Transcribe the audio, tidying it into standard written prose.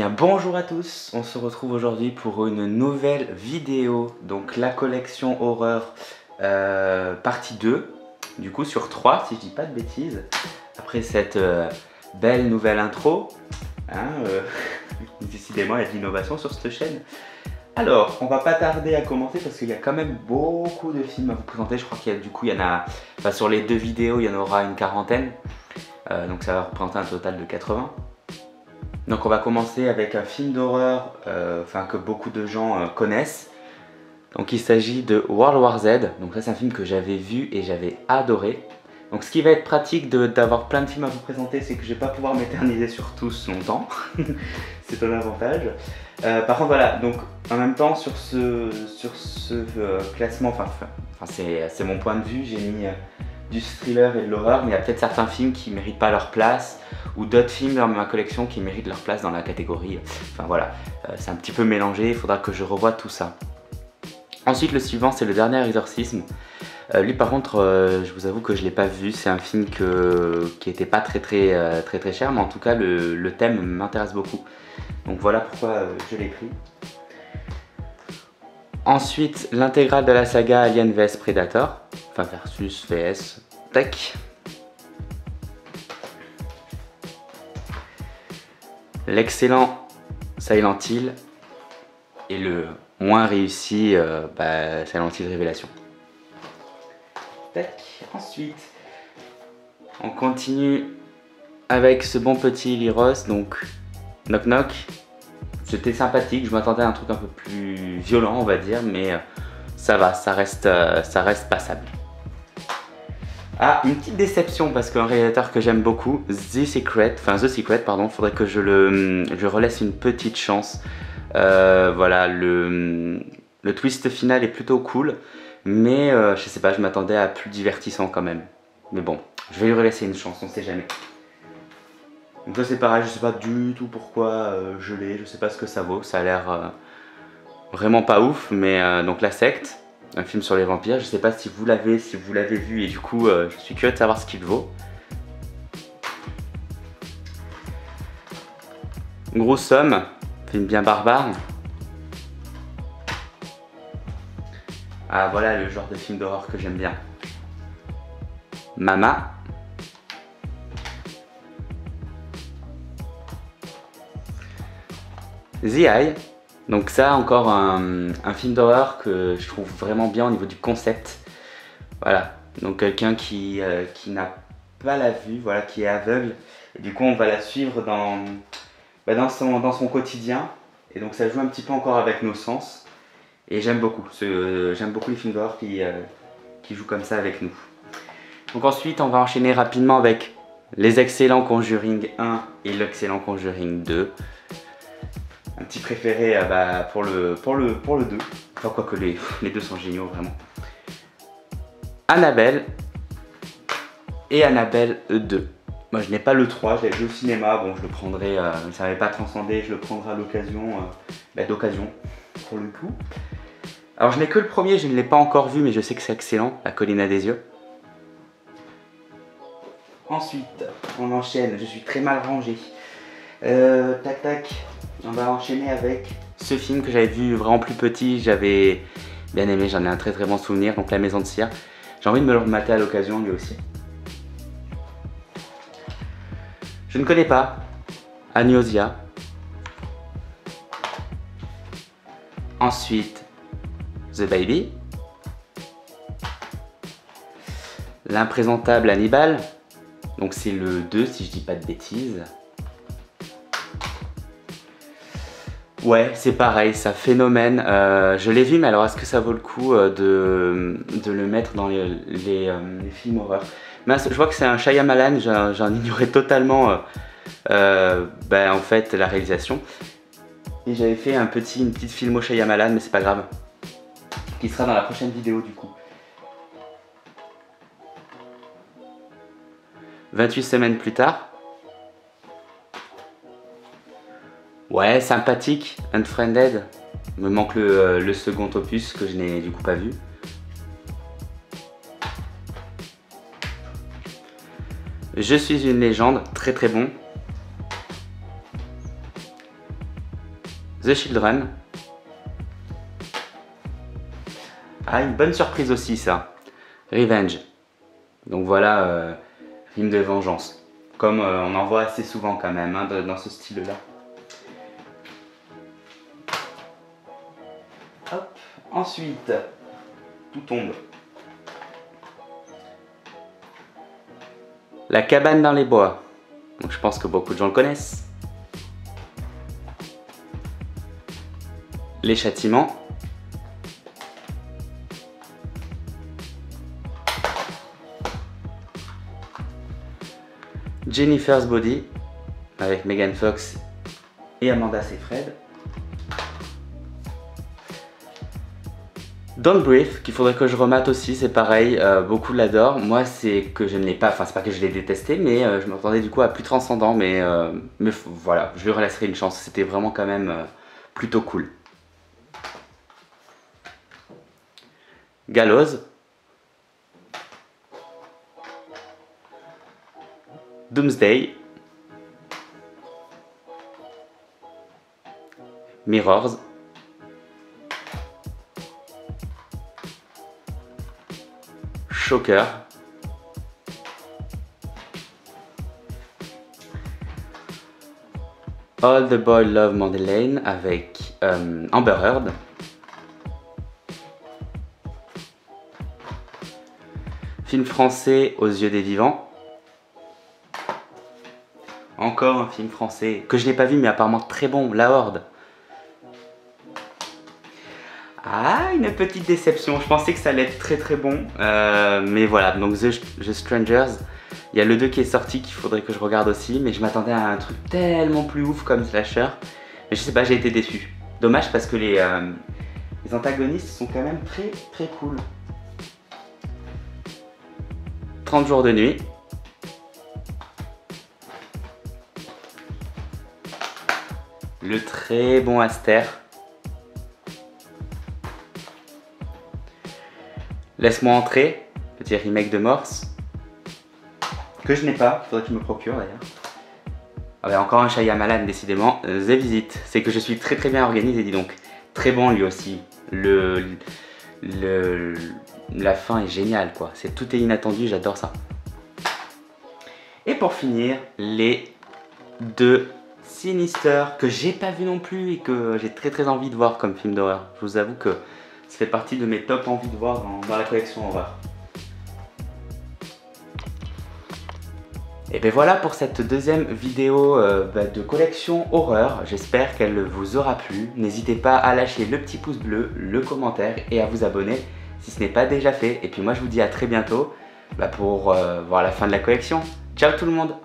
bien bonjour à tous, on se retrouve aujourd'hui pour une nouvelle vidéo, donc la collection horreur partie 2, du coup sur 3 si je dis pas de bêtises, après cette belle nouvelle intro, hein, décidément il y a de l'innovation sur cette chaîne. Alors, on va pas tarder à commencer parce qu'il y a quand même beaucoup de films à vous présenter, je crois qu'il y a du coup, il y en a, enfin, sur les deux vidéos il y en aura une quarantaine, donc ça va représenter un total de 80. Donc on va commencer avec un film d'horreur que beaucoup de gens connaissent. Donc il s'agit de World War Z. Donc ça c'est un film que j'avais vu et j'avais adoré. Donc ce qui va être pratique d'avoir plein de films à vous présenter, c'est que je vais pas pouvoir m'éterniser sur tous longtemps. C'est un avantage. Par contre voilà, donc en même temps sur ce classement, c'est mon point de vue, j'ai mis du thriller et de l'horreur, mais il y a peut-être certains films qui ne méritent pas leur place, ou d'autres films dans ma collection qui méritent leur place dans la catégorie. Enfin voilà, c'est un petit peu mélangé, il faudra que je revoie tout ça. Ensuite le suivant c'est Le Dernier Exorcisme. Lui par contre je vous avoue que je ne l'ai pas vu, c'est un film qui n'était pas très cher, mais en tout cas le thème m'intéresse beaucoup. Donc voilà pourquoi je l'ai pris. Ensuite, l'intégrale de la saga Alien vs Predator, enfin versus vs, tac. L'excellent Silent Hill et le moins réussi Silent Hill Révélation. Tac. Ensuite, on continue avec ce bon petit Lyros, donc Knock Knock. C'était sympathique, je m'attendais à un truc un peu plus violent on va dire, mais ça va, ça reste passable. Ah, une petite déception parce qu'un réalisateur que j'aime beaucoup, The Secret, faudrait que je relaisse une petite chance. Voilà, le twist final est plutôt cool, mais je sais pas, je m'attendais à plus divertissant quand même. Mais bon, je vais lui relaisser une chance, on sait jamais. Donc là c'est pareil, je sais pas du tout pourquoi je l'ai, je sais pas ce que ça vaut, ça a l'air vraiment pas ouf, mais donc La Secte, un film sur les vampires, je sais pas si vous l'avez vu et du coup je suis curieux de savoir ce qu'il vaut. Grosse somme, film bien barbare. Ah voilà le genre de film d'horreur que j'aime bien. Mama. The Eye, donc ça encore un film d'horreur que je trouve vraiment bien au niveau du concept. Voilà, donc quelqu'un qui n'a pas la vue, voilà, qui est aveugle, et du coup on va la suivre dans son quotidien, et donc ça joue un petit peu encore avec nos sens, et j'aime beaucoup les films d'horreur qui jouent comme ça avec nous. Donc ensuite on va enchaîner rapidement avec les excellents Conjuring 1 et l'excellent Conjuring 2. Un petit préféré pour le 2. Enfin quoique les deux sont géniaux vraiment. Annabelle et Annabelle 2. Moi je n'ai pas le 3, je l'ai vu au cinéma, bon je le prendrai, ça n'avait pas transcendé, je le prendrai à l'occasion, d'occasion pour le coup. Alors je n'ai que le premier, je ne l'ai pas encore vu mais je sais que c'est excellent, La Colline à des yeux. Ensuite on enchaîne, je suis très mal rangé. Tac tac. On va enchaîner avec ce film que j'avais vu vraiment plus petit, j'avais bien aimé, j'en ai un très bon souvenir, donc La Maison de Cire. J'ai envie de me le remater à l'occasion lui aussi. Je ne connais pas Agnosia. Ensuite The Baby. L'imprésentable Hannibal. Donc c'est le 2 si je dis pas de bêtises. Ouais, c'est pareil, ça phénomène. Je l'ai vu, mais alors est-ce que ça vaut le coup de le mettre dans les films horreur? Mince, je vois que c'est un Shyamalan, j'en ignorais totalement en fait la réalisation. Et j'avais fait une petite filmo Shyamalan, mais c'est pas grave. Qui sera dans la prochaine vidéo du coup. 28 semaines plus tard. Ouais, sympathique, Unfriended. Me manque le second opus que je n'ai du coup pas vu. Je suis une légende, très bon. The Children. Ah, une bonne surprise aussi ça. Revenge. Donc voilà, film de vengeance. Comme on en voit assez souvent quand même hein, dans ce style-là. Hop. Ensuite, tout tombe. La cabane dans les bois. Donc je pense que beaucoup de gens le connaissent. Les châtiments. Jennifer's Body avec Megan Fox et Amanda Seyfried. Don't Breathe, qu'il faudrait que je remate aussi, c'est pareil, beaucoup l'adorent. Moi c'est que je ne l'ai pas, enfin c'est pas que je l'ai détesté, mais je m'attendais du coup à plus transcendant, mais voilà, je lui laisserai une chance, c'était vraiment quand même plutôt cool. Gallows. Doomsday. Mirrors. Shocker. All the Boy Love Madeleine avec Amber Heard. Film français aux yeux des vivants. Encore un film français que je n'ai pas vu mais apparemment très bon, La Horde. Ah, une petite déception, je pensais que ça allait être très très bon. Mais voilà, donc The Strangers, il y a le 2 qui est sorti qu'il faudrait que je regarde aussi. Mais je m'attendais à un truc tellement plus ouf comme slasher. Mais je sais pas, j'ai été déçu. Dommage parce que les antagonistes sont quand même très très cool. 30 jours de nuit. Le très bon Aster. Laisse-moi entrer, petit remake de Morse. Que je n'ai pas, il faudrait que je me procure d'ailleurs. Ah bah encore un Shyamalan décidément. The Visit, c'est que je suis très très bien organisé, dis donc. Très bon lui aussi. La fin est géniale quoi, tout est inattendu, j'adore ça. Et pour finir, les 2 Sinister que j'ai pas vu non plus et que j'ai très très envie de voir comme film d'horreur. Je vous avoue que ça fait partie de mes top envies de voir dans la collection horreur. Et bien voilà pour cette deuxième vidéo de collection horreur. J'espère qu'elle vous aura plu. N'hésitez pas à lâcher le petit pouce bleu, le commentaire et à vous abonner si ce n'est pas déjà fait. Et puis moi je vous dis à très bientôt pour voir la fin de la collection. Ciao tout le monde!